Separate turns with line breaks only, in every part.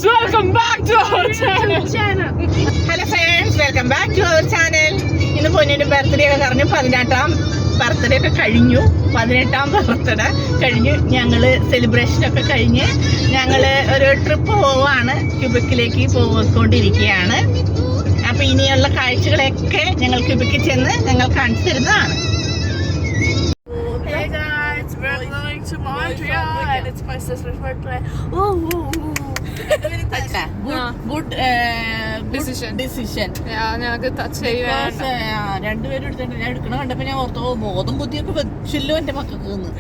welcome back to our channel.
Hello friends, welcome back to our channel. ഇന്ന് പൊന്നിന്റെ birthday ഒക്കെ കഴിഞ്ഞു. 18ാം birthday ഒക്കെ കഴിഞ്ഞു. 18ാം ബർത്ത്ഡേ കഴിഞ്ഞു. ഞങ്ങള് സെലിബ്രേഷൻ ഒക്കെ കഴിഞ്ഞ് ഞങ്ങള് ഒരു ട്രിപ്പ് പോവാണ്. ക്യൂബിക്കിലേക്ക് പോയിക്കൊണ്ടിരിക്കുകയാണ്. അപ്പൊ ഇനിയുള്ള കാഴ്ചകളൊക്കെ ഞങ്ങൾ ക്യൂബിക്കിൽ ചെന്ന് ഞങ്ങൾ കാണിച്ചു തരുന്നതാണ്.
Hey guys, we're going to Montreal and it's my sister's birthday.
Good decision.
ഞങ്ങൾക്ക് ടച്ച് ചെയ്യാൻ
രണ്ടുപേരും എടുത്തിട്ട് ഞാൻ എടുക്കണം കണ്ടപ്പോ ഞാൻ ഓർത്തോ ബോധം ബുദ്ധിയൊക്കെ വെച്ചില്ലോ എന്റെ മക്കൾക്ക് നിന്ന്.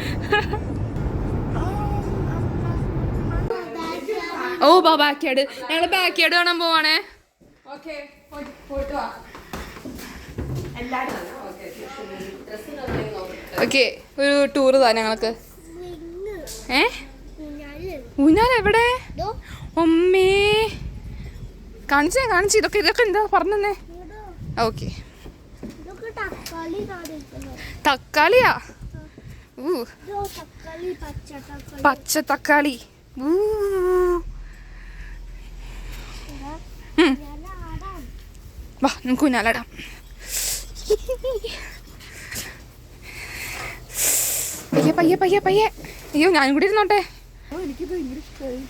ബാക്കിയാട് ഞങ്ങള് ബാക്കിയാട് കാണാൻ പോവാണേ. ഓക്കെ, ഒരു ടൂറ് താ ഞങ്ങൾക്ക്. ഊഞ്ഞാൽ എവിടെ? ഒമ്മേ കാണിച്ചു ഇതൊക്കെ എന്താ പറഞ്ഞേ? ഓക്കെ, തക്കാളിയാ? പച്ച തക്കാളി. വാ നമുക്ക് ഊഞ്ഞാലിടാം. പയ്യെ. അയ്യോ, ഞാനും കൂടി ഇരുന്നോട്ടെ.
എനിക്ക് ഭയങ്കര ഇഷ്ടമായി.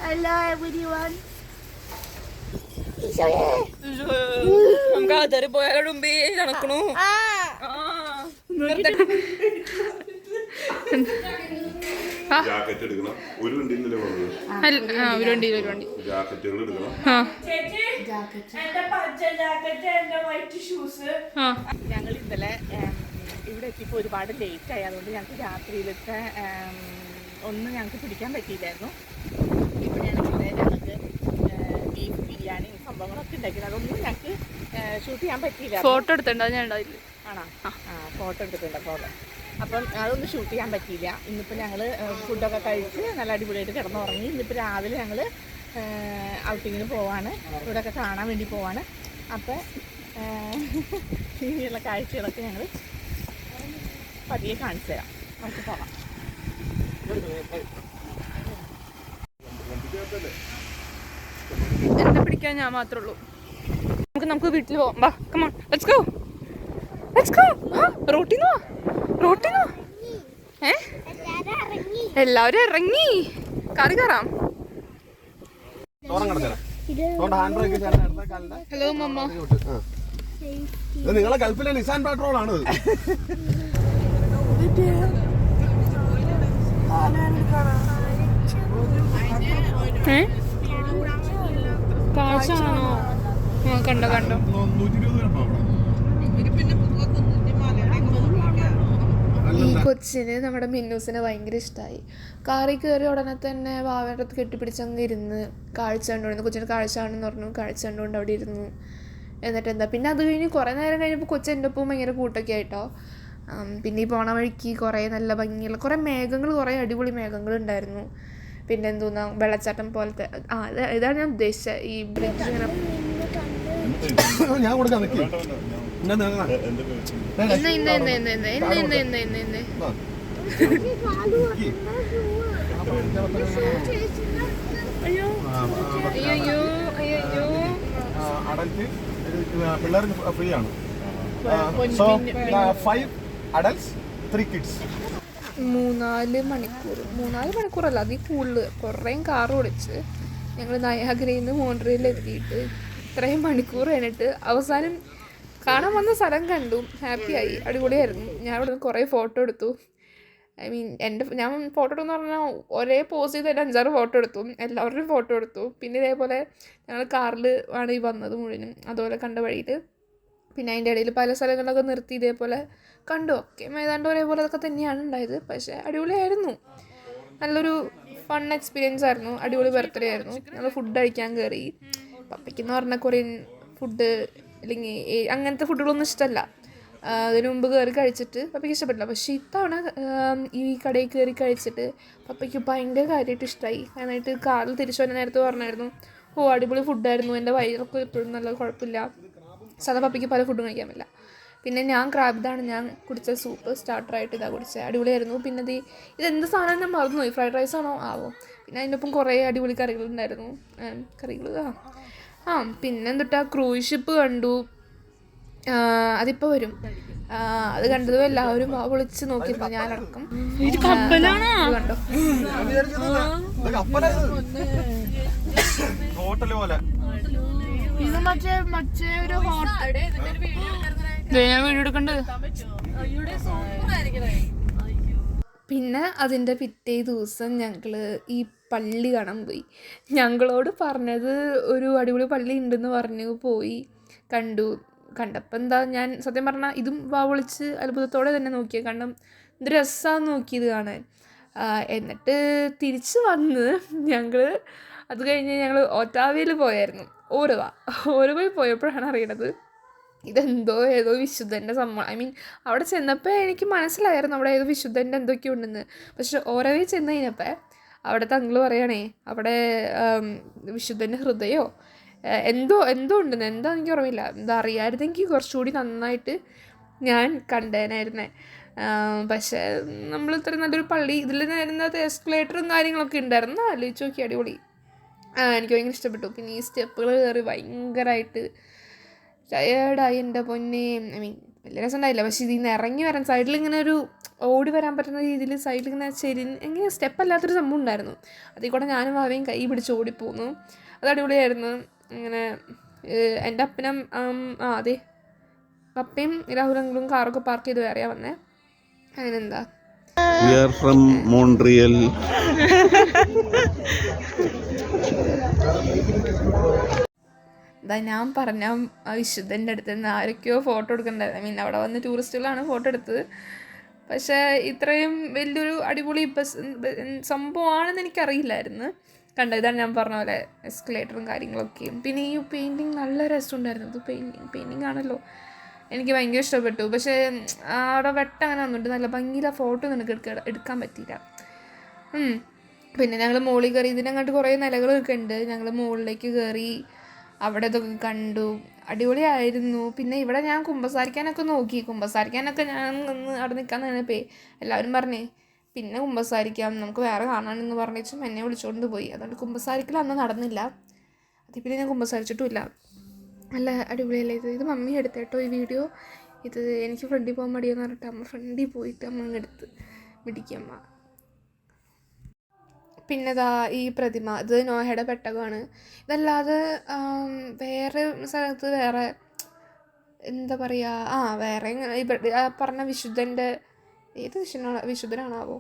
Hello everyone.
നമുക്ക് ആധാരം പോയാലും മുമ്പേ നടക്കണു.
ജാക്കറ്റ് എടുക്കണം. ഒരു വണ്ടിയിലല്ലേ
ഒരു വണ്ടി
ജാക്കറ്റുകൾ എടുക്കണം.
ഞങ്ങൾ ഇന്നലെ ഇവിടെ എത്തിയപ്പോ ഒരുപാട് ലേറ്റ് ആയി. അതുകൊണ്ട് ഞങ്ങൾക്ക് രാത്രിയിലത്തെ ഒന്നും ഞങ്ങൾക്ക് പിടിക്കാൻ പറ്റിയില്ലായിരുന്നു. ഇവിടെയാണെങ്കിൽ ഞങ്ങൾക്ക് ബീഫ് ബിരിയാണി സംഭവങ്ങളൊക്കെ ഉണ്ടാക്കിയത്. അതൊന്നും ഞങ്ങൾക്ക് ഷൂട്ട് ചെയ്യാൻ പറ്റിയില്ല.
ഫോട്ടോ എടുത്തിട്ടുണ്ടോ? ഞാൻ ഉണ്ടായില്ല.
ആണോ? ഫോട്ടോ എടുത്തിട്ടുണ്ട്. ഫോട്ടോ അപ്പം അതൊന്നും ഷൂട്ട് ചെയ്യാൻ പറ്റിയില്ല. ഇന്നിപ്പോൾ ഞങ്ങൾ ഫുഡൊക്കെ കഴിച്ച് നല്ല അടിപൊളിയായിട്ട് കിടന്നുറങ്ങി. ഇന്നിപ്പോൾ രാവിലെ ഞങ്ങൾ ഔട്ടിങ്ങിന് പോവാണ്. ഇവിടെയൊക്കെ കാണാൻ വേണ്ടി പോവാണ്. അപ്പം ഇനിയുള്ള കാഴ്ചകളൊക്കെ ഞങ്ങൾ പതിയെ കാണിച്ചു തരാം. നമുക്ക് പോകാം.
എന്നെ പിടിക്കാൻ ഞാൻ മാത്രമേ ഉള്ളൂ. നമുക്ക് വീട്ടിൽ പോവാം. വാ, കം ഓൺ, ലെറ്റ്സ് ഗോ. റോട്ടിന്നോ? എല്ലാവരും ഇറങ്ങി. കാറി കയറാം. ഹലോ മമ്മ.
നിങ്ങളെ ഗൾഫിലെ നിസാൻ പെട്രോൾ ആണ്.
കാശാണോ? കണ്ടോ ഈ കൊച്ചിന് നമ്മുടെ മിന്നൂസിനെ ഭയങ്കര ഇഷ്ടമായി. കാറിൽ കയറി ഉടനെ തന്നെ വാവേൻ്റെ അടുത്ത് കെട്ടിപ്പിടിച്ചങ്ങ് ഇരുന്ന് കാഴ്ച കണ്ടുകൊണ്ടിരുന്നു. കൊച്ചിന് കാഴ്ച കാണുമെന്ന് പറഞ്ഞു. കാഴ്ച കണ്ടുകൊണ്ട് അവിടെ ഇരുന്നു. എന്നിട്ട് എന്താ പിന്നെ അത് കഴിഞ്ഞ് കുറേ നേരം കഴിഞ്ഞപ്പോൾ കൊച്ചു എൻ്റെ ഒപ്പം ഭയങ്കര കൂട്ടൊക്കെ ആയിട്ടോ. പിന്നെ ഈ പോണ വഴിക്ക് കുറേ നല്ല ഭംഗിയുള്ള കുറേ മേഘങ്ങൾ, കുറേ അടിപൊളി മേഘങ്ങൾ ഉണ്ടായിരുന്നു. പിന്നെ എന്തോന്നാ വെള്ളച്ചാട്ടം പോലത്തെ. ഇതാണ് ഞാൻ ഉദ്ദേശിച്ചത്. ഈ ബ്രിഡ്ജ് ഇങ്ങനെ
പിള്ളേർക്ക് ഫ്രീ ആണ്. 5 adults 3 kids.
3-4 മണിക്കൂറല്ല, അതിൽ കൂടുതൽ കുറേ കാർ ഓടിച്ച് ഞങ്ങൾ നയാഗ്രയിൽ നിന്ന് മോൺട്രിയലിൽ എത്തിയിട്ട് ഇത്രയും മണിക്കൂർ കഴിഞ്ഞിട്ട് അവസാനം കാണാൻ വന്ന സ്ഥലം കണ്ടു. ഹാപ്പിയായി, അടിപൊളിയായിരുന്നു. ഞാൻ ഇവിടെ നിന്ന് കുറേ ഫോട്ടോ എടുത്തു. ഞാൻ ഫോട്ടോ എടുത്തെന്ന് പറഞ്ഞാൽ ഒരേ പോസ് ചെയ്ത് 5-6 ഫോട്ടോ എടുത്തു. എല്ലാവരുടെയും ഫോട്ടോ എടുത്തു. പിന്നെ ഇതേപോലെ ഞങ്ങൾ കാറിൽ ആണ് ഈ വന്നത് മുഴുവനും. അതുപോലെ കണ്ട വഴിയിൽ പിന്നെ അതിൻ്റെ ഇടയിൽ പല സ്ഥലങ്ങളിലൊക്കെ നിർത്തി ഇതേപോലെ കണ്ടു. ഒക്കെ ഏതാണ്ട് ഒരേപോലെ അതൊക്കെ തന്നെയാണ് ഉണ്ടായത്. പക്ഷേ അടിപൊളിയായിരുന്നു. നല്ലൊരു ഫൺ എക്സ്പീരിയൻസ് ആയിരുന്നു. അടിപൊളി ബർത്ത്ഡേ ആയിരുന്നു. ഞങ്ങൾ ഫുഡ് കഴിക്കാൻ കയറി. പപ്പയ്ക്കെന്ന് പറഞ്ഞാൽ കൊറിയൻ ഫുഡ് അല്ലെങ്കിൽ അങ്ങനത്തെ ഫുഡുകളൊന്നും ഇഷ്ടമല്ല. അതിന് മുമ്പ് കയറി കഴിച്ചിട്ട് പപ്പയ്ക്ക് ഇഷ്ടപ്പെട്ടില്ല. പക്ഷേ ഇത്തവണ ഈ കടയിൽ കയറി കഴിച്ചിട്ട് പപ്പയ്ക്ക് ഭയങ്കര കാര്യമായിട്ട് ഇഷ്ടമായി. അതിനായിട്ട് കാറിൽ തിരിച്ചു വന്ന നേരത്തെ പറഞ്ഞായിരുന്നു, അടിപൊളി ഫുഡായിരുന്നു, എൻ്റെ വയറൊക്കെ ഇപ്പോഴും നല്ല കുഴപ്പമില്ല. സാധാ പപ്പയ്ക്ക് പല ഫുഡും കഴിക്കാൻ പറ്റില്ല. പിന്നെ ഞാൻ ഞാൻ കുടിച്ച സൂപ്പ് സ്റ്റാർട്ടറായിട്ട് ഇതാ കുടിച്ചത്, അടിപൊളിയായിരുന്നു. പിന്നെ ഇതെന്ത് സാധനം ഞാൻ മറന്നുപോയി, ഫ്രൈഡ് റൈസ് ആണോ ആവോ. പിന്നെ അതിൻ്റെ ഒപ്പം കുറേ അടിപൊളി കറികളുണ്ടായിരുന്നു. പിന്നെ എന്തിട്ടാ ക്രൂയിസ് ഷിപ്പ് കണ്ടു, അതിപ്പോൾ വരും. അത് കണ്ടതും എല്ലാവരും വിളിച്ച് നോക്കിയിരുന്നു, ഞാനടക്കം. കണ്ടോ
ഹോട്ടൽ പോലെ
ഇത് മറ്റേ ഒരു ഞാൻ വീഡിയോ എടുക്കണ്ടത്. പിന്നെ അതിൻ്റെ പിറ്റേ ദിവസം ഞങ്ങൾ ഈ പള്ളി കാണാൻ പോയി. ഞങ്ങളോട് പറഞ്ഞത് ഒരു അടിപൊളി പള്ളി ഉണ്ടെന്ന് പറഞ്ഞു, പോയി കണ്ടപ്പോൾ എന്താ, ഞാൻ സത്യം പറഞ്ഞാൽ ഇതും വിളിച്ച് അത്ഭുതത്തോടെ തന്നെ നോക്കിയത്. കാരണം എന്ത് രസമാണെന്ന് നോക്കിയത് കാണാൻ. എന്നിട്ട് തിരിച്ച് വന്ന് അത് കഴിഞ്ഞ് ഞങ്ങൾ ഒറ്റാവയിൽ പോയായിരുന്നു. ഓരവയിൽ പോയപ്പോഴാണ് അറിയണത് ഏതോ വിശുദ്ധൻ്റെ സംഭവം. അവിടെ ചെന്നപ്പോൾ എനിക്ക് മനസ്സിലായിരുന്നു അവിടെ ഏതോ വിശുദ്ധൻ്റെ എന്തൊക്കെയോ ഉണ്ടെന്ന്. പക്ഷെ ഓരവയിൽ ചെന്ന് കഴിഞ്ഞപ്പോൾ അവിടുത്തെ അങ്കിള് പറയണേ അവിടെ വിശുദ്ധൻ്റെ ഹൃദയമോ എന്തോ ഉണ്ടെന്ന്, എന്താ എനിക്ക് ഓർമ്മയില്ല. എന്താ അറിയാമായിരുന്നെങ്കിൽ കുറച്ചുകൂടി നന്നായിട്ട് ഞാൻ കണ്ടേനായിരുന്നേ. പക്ഷേ നമ്മൾ ഇത്രയും നല്ലൊരു പള്ളി, ഇതിൽ നേരുന്നത് എസ്കലേറ്ററും കാര്യങ്ങളൊക്കെ ഉണ്ടായിരുന്നു. ആലോചിച്ച് നോക്കി, അടിപൊളി. എനിക്ക് ഭയങ്കര ഇഷ്ടപ്പെട്ടു. പിന്നെ ഈ സ്റ്റെപ്പുകൾ കയറി ഭയങ്കരമായിട്ട് ടയേർഡായി എൻ്റെ പൊന്നെ. വലിയ രസം ഉണ്ടായില്ല. പക്ഷേ ഇതിൽ നിന്ന് ഇറങ്ങി വരാൻ സൈഡിൽ ഇങ്ങനെ ഒരു ഓടി വരാൻ പറ്റുന്ന രീതിയിൽ സൈഡിൽ ഇങ്ങനെ എങ്ങനെ സ്റ്റെപ്പല്ലാത്തൊരു സംഭവം ഉണ്ടായിരുന്നു. അതിൽ കൂടെ ഞാനും ഭാവിയും കൈ പിടിച്ച് ഓടിപ്പോന്നു. അത് അടിപൊളിയായിരുന്നു. ഇങ്ങനെ എൻ്റെ അപ്പനും അതെ പപ്പയും രാഹുലങ്ങളും കാറൊക്കെ പാർക്ക് ചെയ്ത് വേറെയാണ് വന്നേ. അതിനെന്താ
We are from Montreal.
ഞാൻ പറഞ്ഞ വിശുദ്ധൻ്റെ അടുത്ത് നിന്ന് ആരൊക്കെയോ ഫോട്ടോ എടുക്കണ്ടായിരുന്നു. അവിടെ വന്ന് ടൂറിസ്റ്റുകളാണ് ഫോട്ടോ എടുത്തത്. പക്ഷേ ഇത്രയും വലിയൊരു അടിപൊളി സംഭവമാണെന്ന് എനിക്കറിയില്ലായിരുന്നു. ഇതാണ് ഞാൻ പറഞ്ഞ പോലെ എസ്കലേറ്ററും കാര്യങ്ങളൊക്കെയും. പിന്നെ ഈ പെയിൻറ്റിങ് നല്ല രസമുണ്ടായിരുന്നു. ഇത് പെയിൻറ്റിങ് ആണല്ലോ, എനിക്ക് ഭയങ്കര ഇഷ്ടപ്പെട്ടു. പക്ഷേ അവിടെ അങ്ങനെ വന്നിട്ട് നല്ല ഭംഗിയില്ല ഫോട്ടോ നിനക്ക് എടുക്കാൻ പറ്റിയില്ല. പിന്നെ ഞങ്ങൾ മുകളിൽ കയറി, ഇതിനങ്ങോട്ട് കുറേ നിലകളൊക്കെ ഉണ്ട്. ഞങ്ങൾ മുകളിലേക്ക് കയറി അവിടെ ഇതൊക്കെ കണ്ടു, അടിപൊളിയായിരുന്നു. പിന്നെ ഇവിടെ ഞാൻ കുമ്പസാരിക്കാനൊക്കെ നോക്കി. ഞാൻ അവിടെ നിൽക്കാൻ നിന്നപ്പേ എല്ലാവരും പറഞ്ഞേ പിന്നെ കുമ്പസാരിക്കാം, നമുക്ക് വേറെ കാണാനെന്ന് പറഞ്ഞിട്ടും എന്നെ വിളിച്ചുകൊണ്ട് പോയി. അതുകൊണ്ട് കുമ്പസാരിക്കൽ അന്ന് നടന്നില്ല. അതിൽ പിന്നെ ഞാൻ കുമ്പസാരിച്ചിട്ടുമില്ല. നല്ല അടിപൊളിയല്ലേ ഇത് മമ്മി എടുത്തേട്ടോ ഈ വീഡിയോ. ഇത് എനിക്ക് ഫ്രണ്ടിൽ പോകാൻ മടിയെന്ന് പറഞ്ഞിട്ട് അമ്മ ഫ്രണ്ടിൽ പോയിട്ട് അമ്മ എടുത്ത് മിടിക്കമ്മ. പിന്നെ ഈ പ്രതിമ, ഇത് നോഹയുടെ പെട്ടകമാണ്. ഇതല്ലാതെ വേറെ സ്ഥലത്ത് വേറെ എന്താ പറയുക, വേറെ പറഞ്ഞ വിശുദ്ധൻ്റെ ഏത് വിശുദ്ധനാണാവോ,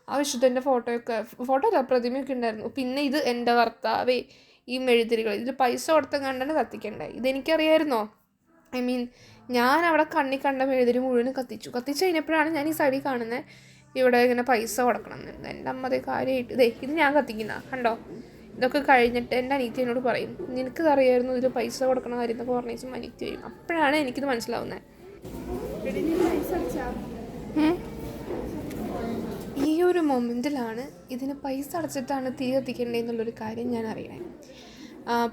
ആ വിശുദ്ധൻ്റെ ഫോട്ടോ അല്ല പ്രതിമയൊക്കെ ഉണ്ടായിരുന്നു. പിന്നെ ഇത് എൻ്റെ ഭർത്താവേ, ഈ മെഴുതിരികൾ ഇതിൽ പൈസ കൊടുത്ത കണ്ടാണ് കത്തിക്കണ്ടേ. ഇതെനിക്കറിയായിരുന്നോ? ഞാൻ അവിടെ കണ്ട മെഴുതിരി മുഴുവനും കത്തിച്ചു കഴിഞ്ഞപ്പോഴാണ് ഞാൻ ഈ സൈഡിൽ കാണുന്നത് ഇവിടെ ഇങ്ങനെ പൈസ കൊടുക്കണം എന്ന്. എൻ്റെ അമ്മതേ കാര്യമായിട്ട് ഇത് ഞാൻ കത്തിക്കുന്ന കണ്ടോ. ഇതൊക്കെ കഴിഞ്ഞിട്ട് എൻ്റെ അനിയത്തി എന്നോട് പറയും, നിനക്കിത് അറിയായിരുന്നു ഇതിൽ പൈസ കൊടുക്കണ കാര്യം എന്നൊക്കെ പറഞ്ഞാൽ അനിയത്തി വരും. അപ്പോഴാണ് എനിക്കിത് മനസ്സിലാവുന്നത്. ഈ ഒരു മൊമെൻറ്റിലാണ് ഇതിന് പൈസ അടച്ചിട്ടാണ് തീ കത്തിക്കേണ്ടതെന്നുള്ളൊരു കാര്യം ഞാൻ അറിയണേ.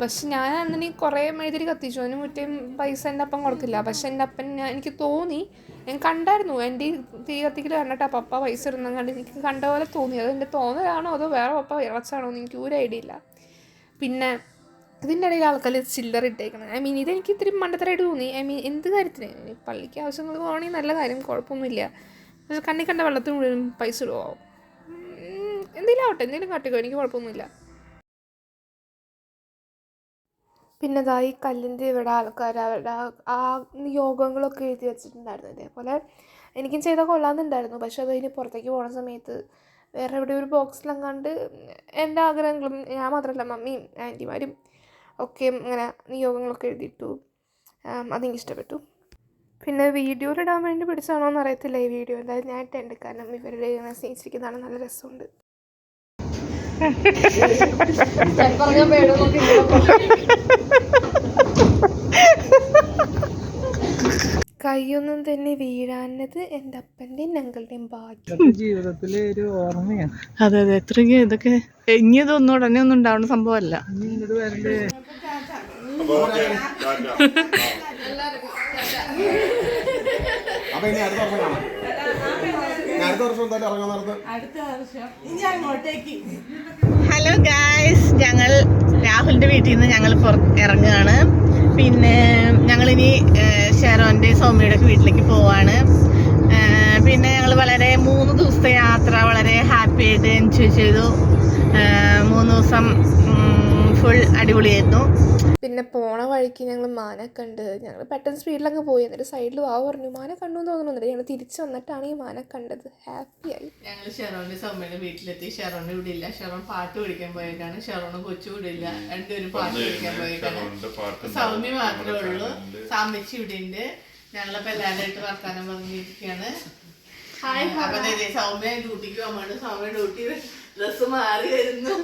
പക്ഷെ ഞാൻ അന്നിനി കുറേ മെഴുതിരി കത്തിച്ചു, അതിന് മുറ്റേം പൈസ എൻ്റെ അപ്പം കൊടുക്കില്ല. പക്ഷെ എൻ്റെ അപ്പൻ എനിക്ക് തോന്നി, ഞാൻ കണ്ടായിരുന്നു എൻ്റെ ഈ തീ കത്തിക്കൽ കണ്ടിട്ട് ആ പപ്പ പൈസ ഇടുന്ന കണ്ട് എനിക്ക് കണ്ട പോലെ തോന്നി. അത് എൻ്റെ തോന്നലാണോ അതോ വേറെ പപ്പ ഇറച്ചാണോ എന്ന് എനിക്ക് ഒരു ഐഡിയ ഇല്ല. പിന്നെ ഇതിൻ്റെ ഇടയിൽ ആൾക്കാർ ചില്ലറ ഇട്ടേക്കണം. ഇതെനിക്ക് ഇത്തിരി മണ്ടത്തരമായിട്ട് തോന്നി. എന്ത് കാര്യത്തിന് പള്ളിക്ക് ആവശ്യങ്ങൾ പോകണമെങ്കിൽ നല്ല കാര്യം, കുഴപ്പമൊന്നുമില്ല. പക്ഷെ കണ്ണി കണ്ട വെള്ളത്തിന് മുഴുവൻ പൈസ ഇടുവോ, എന്തെങ്കിലും ആവട്ടെ, എന്തെങ്കിലും കാട്ടിക്കോ, എനിക്ക് കുഴപ്പമൊന്നുമില്ല. പിന്നെ ഈ കല്ലിൻ്റെ ഇവിടെ ആൾക്കാർ അവരുടെ ആ യോഗങ്ങളൊക്കെ എഴുതി വെച്ചിട്ടുണ്ടായിരുന്നു. ഇതേപോലെ എനിക്കും ചെയ്താൽ കൊള്ളാമെന്നുണ്ടായിരുന്നു. പക്ഷെ അത് കഴിഞ്ഞ് പുറത്തേക്ക് പോകുന്ന സമയത്ത് വേറെ എവിടെ ഒരു ബോക്സിലെങ്ങാണ്ട് എൻ്റെ ആഗ്രഹങ്ങളും, ഞാൻ മാത്രമല്ല മമ്മിയും ആൻറ്റിമാരും ഒക്കെ ഇങ്ങനെ യോഗങ്ങളൊക്കെ എഴുതിയിട്ടു. അതെനിക്ക് ഇഷ്ടപ്പെട്ടു. പിന്നെ വീഡിയോയിലിടാൻ വേണ്ടി പിടിച്ചാണോ എന്ന് അറിയത്തില്ല ഈ വീഡിയോ. എന്തായാലും ഞാൻ ഇട്ടുണ്ട്, കാരണം ഇവരുടെ ഇങ്ങനെ സ്നേഹിച്ചിരിക്കുന്നതാണ്, നല്ല രസമുണ്ട്. കൈയൊന്നും തന്നെ വീഴാനത് എൻ്റെ അപ്പൻ്റെയും ഞങ്ങളുടെയും ഭാഗ്യം.
ജീവിതത്തിലെ ഒരു ഓർമ്മയാണ്. അതെ എത്രയും ഇതൊക്കെ ഇനിയതൊന്നും ഉടനെ ഒന്നും ഉണ്ടാവുന്ന സംഭവമല്ല.
അപ്പൊ ഇനി അടുത്ത വർഷം കാണാം. അടുത്ത വർഷം എന്തായാലും ഇറങ്ങാൻ നേരത്ത്
ഹലോ ഗായ്സ്, ഞങ്ങൾ രാഹുലിന്റെ വീട്ടിൽ നിന്ന് ഞങ്ങൾ ഇറങ്ങുകയാണ്. പിന്നെ ഞങ്ങളിനി ഷെറോന്റെ സൗമ്യയുടെ ഒക്കെ വീട്ടിലേക്ക് പോവാണ്. പിന്നെ ഞങ്ങൾ വളരെ 3 ദിവസത്തെ യാത്ര വളരെ ഹാപ്പി ആയിട്ട് എൻജോയ് ചെയ്തു. 3 ദിവസം ഫുൾ അടിപൊളിയായിരുന്നു.
പിന്നെ പോണ വഴിക്ക് ഞങ്ങൾ മാനെ കണ്ട് ഞങ്ങൾ പെട്ടെന്ന് സ്പീഡിലങ്ങ് പോയി. എന്നിട്ട് സൈഡിൽ വാ പറഞ്ഞു മാനെ കണ്ടു എന്ന് തോന്നുന്നുണ്ട്. ഞങ്ങൾ തിരിച്ചു വന്നിട്ടാണ് ഈ മാനെ കണ്ടത്. ഹാപ്പിയായി.
ഞങ്ങൾ ഷെറോന്റെ സൗമ്യയുടെ വീട്ടിലെത്തി. ഷെറോന്റെ ഇവിടെ ഇല്ല. ഷെറോൺ പാട്ട് പഠിക്കാൻ പോയേക്കാണ്. ഷെറോണ് കൊച്ചു ഇവിടെ ഇല്ല. രണ്ടുപേരും പാട്ട് പഠിക്കാൻ പോയേക്കാണ്. സൗമ്യ മാത്രമേ ഉള്ളൂ. സാമിച്ചി ഇവിടെ ഉണ്ട്. ഞങ്ങളപ്പോ എല്ലാവരുമായിട്ട് വർത്താനം പറഞ്ഞിരിക്കുകയാണ്. അപ്പൊ സൗമ്യ ഡ്യൂട്ടിക്ക് പോകുമ്പോൾ സൗമ്യ ഡ്യൂട്ടി ഡ്രസ് മാറി വരുന്നു.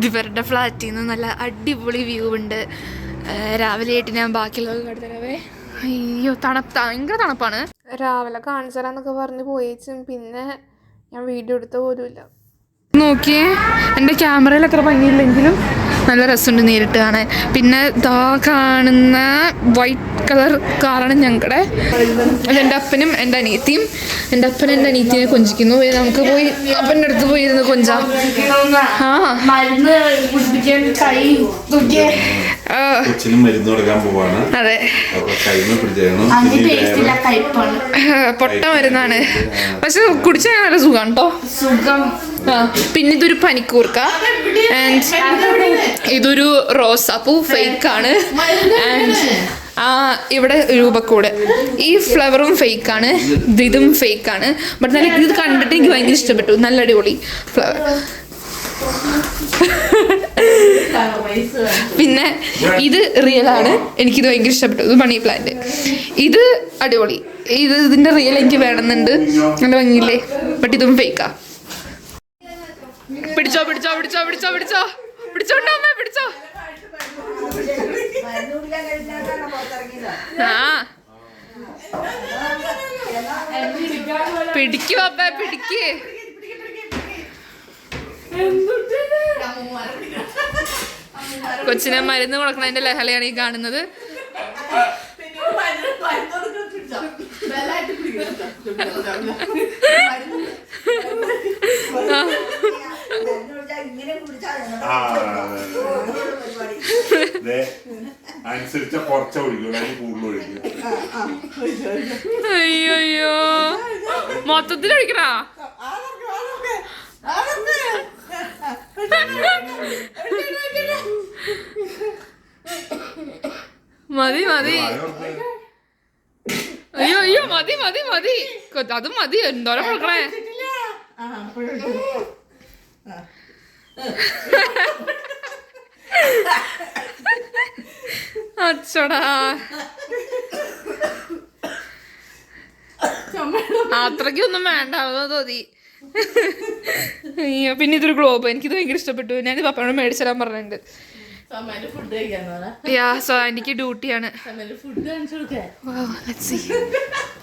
ഇവരുടെ ഫ്ലാറ്റിൽ നിന്ന് നല്ല അടിപൊളി വ്യൂ ഉണ്ട്. രാവിലെ ആയിട്ട് ഞാൻ ബാക്കിയുള്ളത് കടത്തരവേ. അയ്യോ ഭയങ്കര തണുപ്പാണ്. രാവിലെ കാണിച്ചു തരാന്നൊക്കെ പറഞ്ഞ് പോയേച്ചും പിന്നെ ഞാൻ വീഡിയോ എടുത്ത പോലുമില്ല. നോക്കിയേ, എൻ്റെ ക്യാമറയിൽ അത്ര ഭംഗിയില്ലെങ്കിലും നല്ല രസമുണ്ട് നേരിട്ട് കാണാൻ. പിന്നെ ദാ കാണുന്ന വൈറ്റ് കളർ കാറാണ് ഞങ്ങളുടെ. അതെൻ്റെ അപ്പനും എൻ്റെ അനിയത്തിയും. എൻ്റെ അപ്പൻ എൻ്റെ അനിയത്തിനെ കൊഞ്ചിക്കുന്നു. നമുക്ക് പോയി അപ്പൻ്റെ അടുത്ത് പോയിരുന്ന് കൊഞ്ചാം.
മരുന്ന് കുടിപ്പിക്കാൻ കൈ
മരുന്ന് കൊടുക്കാൻ പോവാണ്.
അതെ, പൊട്ട മരുന്നാണ്. പക്ഷെ കുടിച്ചാൽ നല്ല സുഖമാണ് കേട്ടോ.
സുഖം.
പിന്നെ ഇതൊരു പനിക്കൂർക്ക ആൻഡ് ഇതൊരു റോസാപ്പൂ ഫേക്കാണ്. ആൻഡ് ഇവിടെ രൂപക്കൂട്. ഈ ഫ്ലവറും ഫേക്കാണ്, ഇതും ഫേക്കാണ്. ബട്ട് നല്ല ഇത് കണ്ടിട്ട് എനിക്ക് ഭയങ്കര ഇഷ്ടപ്പെട്ടു. നല്ല അടിപൊളി ഫ്ലവർ. പിന്നെ ഇത് റിയൽ ആണ്, എനിക്കിത് ഭയങ്കര ഇഷ്ടപ്പെട്ടു. ഇത് മണി പ്ലാന്റ്. ഇത് അടിപൊളി. ഇതിന്റെ റിയൽ എനിക്ക് വേണമെന്നുണ്ട്. നല്ല ഭംഗിയില്ലേ? ബട്ട് ഇതും ഫേക്കാ. പിടിച്ചോ പിടിച്ചോ പിടിച്ചോ പിടിച്ചോ പിടിച്ചോ പിടിച്ചോണ്ടോ അമ്മേ, പിടിച്ചോ. പിടിക്കു അപ്പ, പിടിക്ക്. കൊച്ചിനെ മരുന്ന് കൊടുക്കണതിന്റെ ലഹളയാണ് ഈ കാണുന്നത്.
അനുസരിച്ച കുറച്ച ഒഴിക്കും, കൂടുതൽ ഒഴിക്കും.
അയ്യോ മൊത്തത്തിൽ ഒഴിക്കണ. മതി മതി. അയ്യോ അയ്യോ മതി മതി മതി. അത് മതി. എന്തോരം കൊടുക്കണേ. അച്ചടാ, അത്രയ്ക്കൊന്നും വേണ്ട. തോന്നി. അയ്യോ, പിന്നെ ഇതൊരു ഗ്ലോബ്. എനിക്കിത് ഭയങ്കര ഇഷ്ടപ്പെട്ടു. ഞാൻ പപ്പയോട് മേടിച്ചു തരാൻ പറഞ്ഞിട്ടുണ്ട്. സോ എനിക്ക് ഡ്യൂട്ടിയാണ്.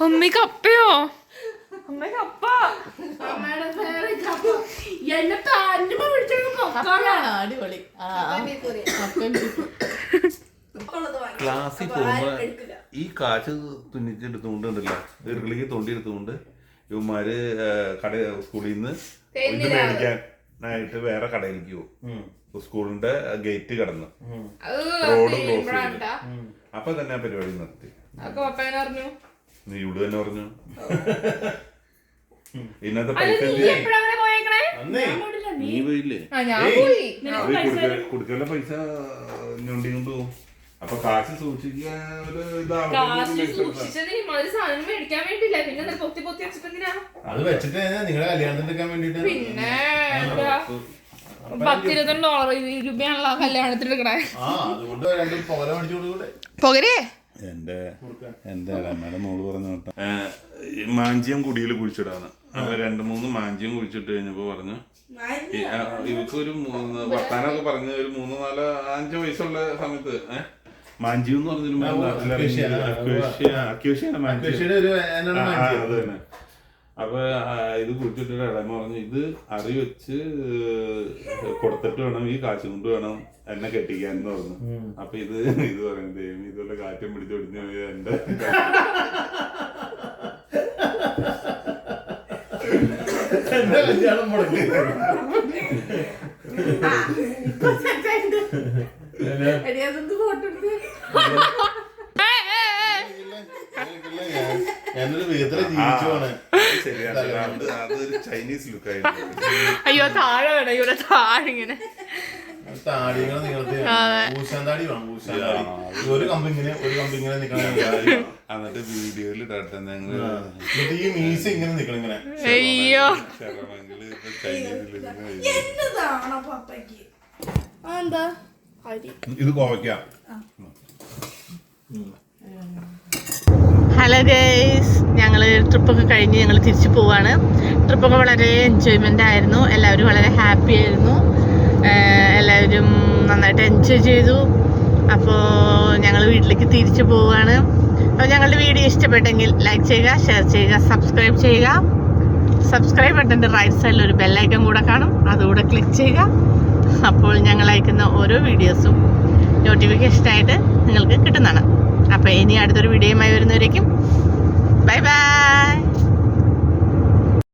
അമ്മ കപ്പയോ? അമ്മ കപ്പ.
ക്ലാസ്സിൽ പോകുമ്പോ ഈ കാശ് തുന്നിച്ചെടുത്തുകൊണ്ടുണ്ടല്ലോ, ഇറുകളിക്ക് തൊണ്ടി എടുത്തുകൊണ്ട് ഇവന്മാര് സ്കൂളിൽ നിന്ന് ഇത് മേടിക്കാനായിട്ട് വേറെ കടയിലേക്ക് പോകും. സ്കൂളിന്റെ ഗേറ്റ് കടന്ന് റോഡ് ക്രോസ് ചെയ്ത് അപ്പൊ തന്നെ ആ പരിപാടി നിർത്തി. നീ ഇവിടെ തന്നെ പറഞ്ഞു. ഇന്നത്തെ പൈസ നീ പോയില്ലേ? കുടുക്കല പൈസ ഞൊണ്ടി കൊണ്ട് പോകും. അപ്പൊ കാശ് സൂക്ഷിക്കാൻ
അത് വെച്ചിട്ട് നിങ്ങളുടെ കല്യാണത്തിന് എടുക്കാൻ വേണ്ടിട്ട്.
പിന്നെ $10-20 രൂപയാണല്ലോ കല്യാണത്തിന് എടുക്കണേ. പൊകരേ
എന്റെ അമ്മയുടെ മോള് പറഞ്ഞു കേട്ടോ, മാഞ്ചിയം കുടിയിൽ കുഴിച്ചിടാന്ന്. അപ്പൊ 2-3 മാഞ്ചിയം കുഴിച്ചിട്ട് കഴിഞ്ഞപ്പോ പറഞ്ഞു ഇവക്കൊരു വർത്താനൊക്കെ പറഞ്ഞ് ഒരു 3-4-5 വയസ്സുള്ള സമയത്ത് മാഞ്ചിയം എന്ന് പറഞ്ഞൊരു അപ്പൊ ഇത് കുടിച്ചിട്ട് ഇളമ പറഞ്ഞു ഇത് അറി വെച്ച് കൊടുത്തിട്ട് വേണം ഈ കാശ് കൊണ്ട് വേണം എന്നെ കെട്ടിക്കാൻ എന്ന് പറഞ്ഞു. അപ്പൊ ഇത് പറയുന്നത് ഇതുപോലെ കാറ്റും പിടിച്ചു പിടിച്ചു എന്റെ
എന്റെ കല്യാണം മുടക്കി. ഞാനൊരു വീട്ടിലെ ജീവിച്ചു പോണേ.
ശരിയാണ്, അതൊരു ചൈനീസ് ലുക്കായിരുന്നു.
അയ്യോ താഴെ വേണം, ഇവിടെ താഴെ ഇങ്ങനെ
താടികളെ നിങ്ങളത് ഊശാന്താടി വേണം. ഊശാന്താടി ഒരു കമ്പിങ്ങനെ നിക്കണം.
എന്നിട്ട് വീഡിയോയിൽ ഇടട്ടെ ഞങ്ങള്
എന്നിട്ട് ഈ മീശ ഇങ്ങനെ നിക്കണം ഇങ്ങനെ.
അയ്യോ
ശരണമെങ്കില് ഇപ്പൊ ചൈനീസിൽ ഇത് കോവയ്ക്ക.
ഹലോ ഗൈസ്, ഞങ്ങൾ ട്രിപ്പൊക്കെ കഴിഞ്ഞ് ഞങ്ങൾ തിരിച്ചു പോവാണ്. ട്രിപ്പൊക്കെ വളരെ എൻജോയ്മെൻ്റ് ആയിരുന്നു. എല്ലാവരും വളരെ ഹാപ്പി ആയിരുന്നു. എല്ലാവരും നന്നായിട്ട് എൻജോയ് ചെയ്തു. അപ്പോൾ ഞങ്ങൾ വീട്ടിലേക്ക് തിരിച്ചു പോവുകയാണ്. അപ്പോൾ ഞങ്ങളുടെ വീഡിയോ ഇഷ്ടപ്പെട്ടെങ്കിൽ ലൈക്ക് ചെയ്യുക, ഷെയർ ചെയ്യുക, സബ്സ്ക്രൈബ് ചെയ്യുക. സബ്സ്ക്രൈബ് ബട്ടൻ്റെ റൈറ്റ് സൈഡിൽ ഒരു ബെല്ലൈക്കൺ കൂടെ കാണും, അതുകൂടെ ക്ലിക്ക് ചെയ്യുക. അപ്പോൾ ഞങ്ങൾ അയക്കുന്ന ഓരോ വീഡിയോസും നോട്ടിഫിക്കേഷനായിട്ട് നിങ്ങൾക്ക് കിട്ടുന്നതാണ്. അപ്പോൾ ഇനി അടുത്തൊരു വീഡിയോയുമായി വരുന്നവരേക്കും ബൈ ബൈ.